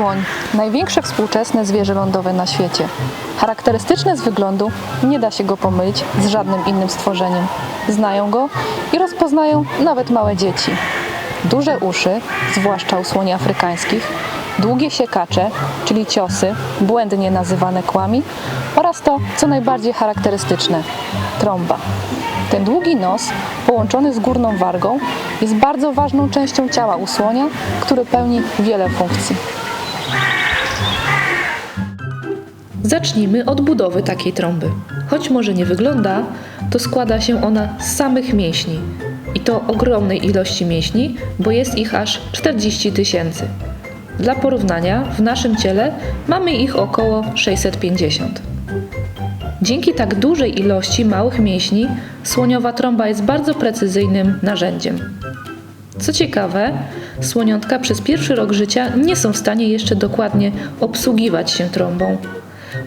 Słoń, największe współczesne zwierzę lądowe na świecie. Charakterystyczne z wyglądu, nie da się go pomylić z żadnym innym stworzeniem. Znają go i rozpoznają nawet małe dzieci. Duże uszy, zwłaszcza u słoni afrykańskich, długie siekacze, czyli ciosy, błędnie nazywane kłami, oraz to, co najbardziej charakterystyczne – trąba. Ten długi nos, połączony z górną wargą, jest bardzo ważną częścią ciała u słonia, który pełni wiele funkcji. Zacznijmy od budowy takiej trąby. Choć może nie wygląda, to składa się ona z samych mięśni. I to ogromnej ilości mięśni, bo jest ich aż 40 000. Dla porównania, w naszym ciele mamy ich około 650. Dzięki tak dużej ilości małych mięśni, słoniowa trąba jest bardzo precyzyjnym narzędziem. Co ciekawe, słoniątka przez pierwszy rok życia nie są w stanie jeszcze dokładnie obsługiwać się trąbą.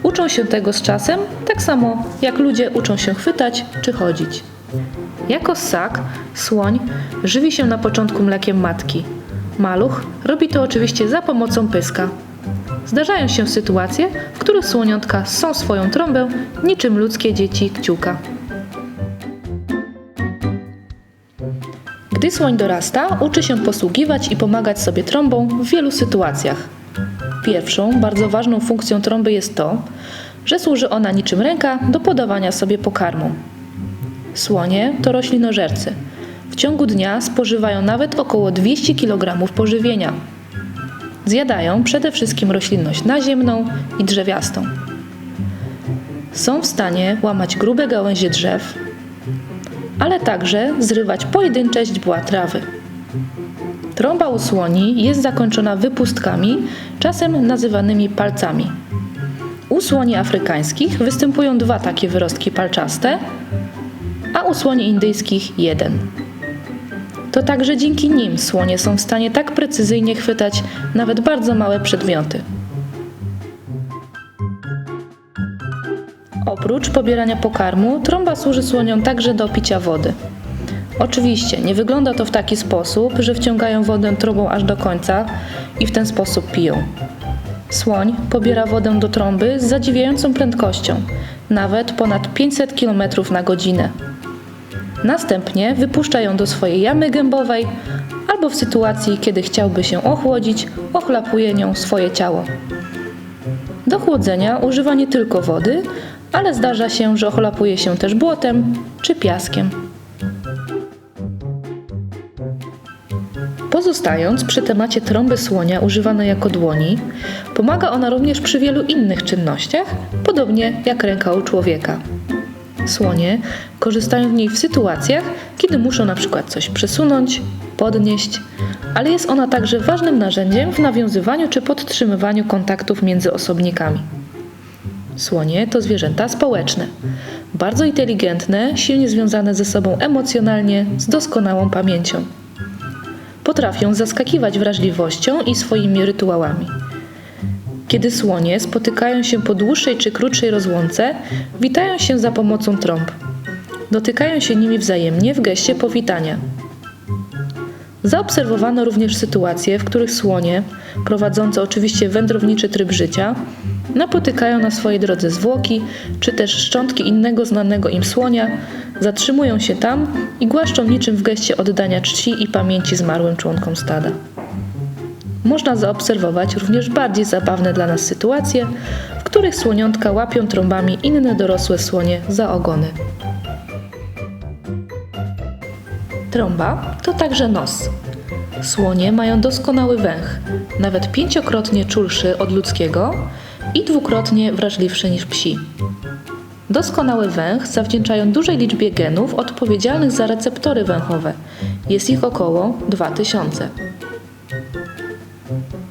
Uczą się tego z czasem, tak samo jak ludzie uczą się chwytać czy chodzić. Jako ssak, słoń żywi się na początku mlekiem matki. Maluch robi to oczywiście za pomocą pyska. Zdarzają się sytuacje, w których słoniątka ssą swoją trąbę niczym ludzkie dzieci kciuka. Gdy słoń dorasta, uczy się posługiwać i pomagać sobie trąbą w wielu sytuacjach. Pierwszą, bardzo ważną funkcją trąby jest to, że służy ona niczym ręka do podawania sobie pokarmu. Słonie to roślinożercy. W ciągu dnia spożywają nawet około 200 kg pożywienia. Zjadają przede wszystkim roślinność naziemną i drzewiastą. Są w stanie łamać grube gałęzie drzew, ale także zrywać pojedyncze źdźbła trawy. Trąba u słoni jest zakończona wypustkami, czasem nazywanymi palcami. U słoni afrykańskich występują 2 takie wyrostki palczaste, a u słoni indyjskich 1. To także dzięki nim słonie są w stanie tak precyzyjnie chwytać nawet bardzo małe przedmioty. Oprócz pobierania pokarmu, trąba służy słoniom także do picia wody. Oczywiście nie wygląda to w taki sposób, że wciągają wodę trąbą aż do końca i w ten sposób piją. Słoń pobiera wodę do trąby z zadziwiającą prędkością, nawet ponad 500 km na godzinę. Następnie wypuszcza ją do swojej jamy gębowej albo w sytuacji, kiedy chciałby się ochłodzić, ochlapuje nią swoje ciało. Do chłodzenia używa nie tylko wody, ale zdarza się, że ochlapuje się też błotem czy piaskiem. Pozostając przy temacie trąby słonia używanej jako dłoni, pomaga ona również przy wielu innych czynnościach, podobnie jak ręka u człowieka. Słonie korzystają w niej w sytuacjach, kiedy muszą na przykład coś przesunąć, podnieść, ale jest ona także ważnym narzędziem w nawiązywaniu czy podtrzymywaniu kontaktów między osobnikami. Słonie to zwierzęta społeczne, bardzo inteligentne, silnie związane ze sobą emocjonalnie, z doskonałą pamięcią. Potrafią zaskakiwać wrażliwością i swoimi rytuałami. Kiedy słonie spotykają się po dłuższej czy krótszej rozłące, witają się za pomocą trąb. Dotykają się nimi wzajemnie w geście powitania. Zaobserwowano również sytuacje, w których słonie, prowadzące oczywiście wędrowniczy tryb życia, napotykają na swojej drodze zwłoki, czy też szczątki innego znanego im słonia, zatrzymują się tam i głaszczą niczym w geście oddania czci i pamięci zmarłym członkom stada. Można zaobserwować również bardziej zabawne dla nas sytuacje, w których słoniątka łapią trąbami inne dorosłe słonie za ogony. Trąba to także nos. Słonie mają doskonały węch, nawet 5-krotnie czulszy od ludzkiego i 2-krotnie wrażliwszy niż psi. Doskonały węch zawdzięczają dużej liczbie genów odpowiedzialnych za receptory węchowe. Jest ich około 2000.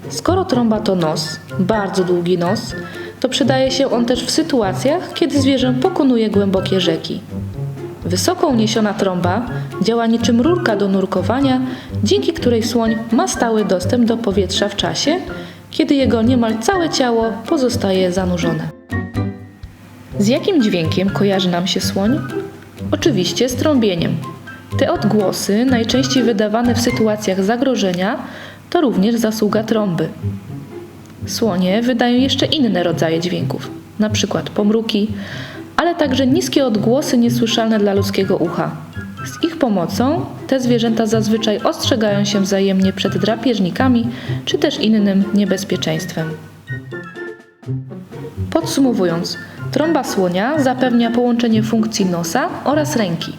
Skoro trąba to nos, bardzo długi nos, to przydaje się on też w sytuacjach, kiedy zwierzę pokonuje głębokie rzeki. Wysoko uniesiona trąba działa niczym rurka do nurkowania, dzięki której słoń ma stały dostęp do powietrza w czasie, kiedy jego niemal całe ciało pozostaje zanurzone. Z jakim dźwiękiem kojarzy nam się słoń? Oczywiście z trąbieniem. Te odgłosy, najczęściej wydawane w sytuacjach zagrożenia, to również zasługa trąby. Słonie wydają jeszcze inne rodzaje dźwięków, np. pomruki, ale także niskie odgłosy niesłyszalne dla ludzkiego ucha. Z ich pomocą te zwierzęta zazwyczaj ostrzegają się wzajemnie przed drapieżnikami czy też innym niebezpieczeństwem. Podsumowując, trąba słonia zapewnia połączenie funkcji nosa oraz ręki.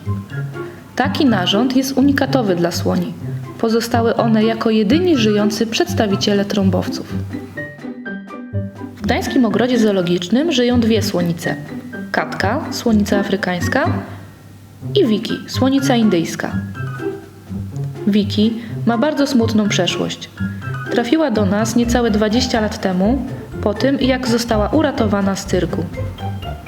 Taki narząd jest unikatowy dla słoni. Pozostały one jako jedyni żyjący przedstawiciele trąbowców. W Gdańskim Ogrodzie Zoologicznym żyją dwie słonice. Katka, słonica afrykańska, i Wiki, słonica indyjska. Wiki ma bardzo smutną przeszłość. Trafiła do nas niecałe 20 lat temu, po tym jak została uratowana z cyrku.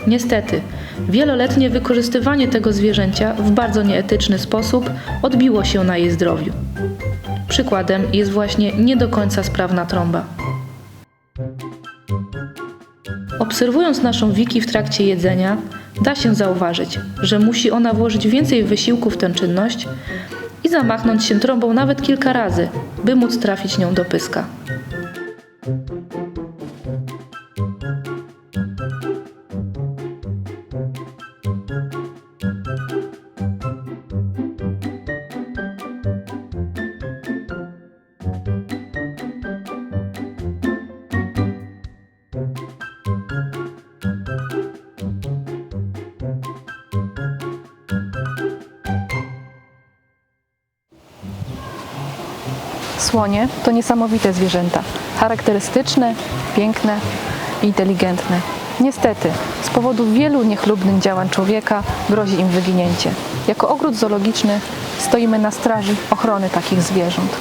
Niestety, wieloletnie wykorzystywanie tego zwierzęcia w bardzo nieetyczny sposób odbiło się na jej zdrowiu. Przykładem jest właśnie nie do końca sprawna trąba. Obserwując naszą Wiki w trakcie jedzenia, da się zauważyć, że musi ona włożyć więcej wysiłku w tę czynność i zamachnąć się trąbą nawet kilka razy, by móc trafić nią do pyska. Słonie to niesamowite zwierzęta, charakterystyczne, piękne, inteligentne. Niestety, z powodu wielu niechlubnych działań człowieka grozi im wyginięcie. Jako ogród zoologiczny stoimy na straży ochrony takich zwierząt.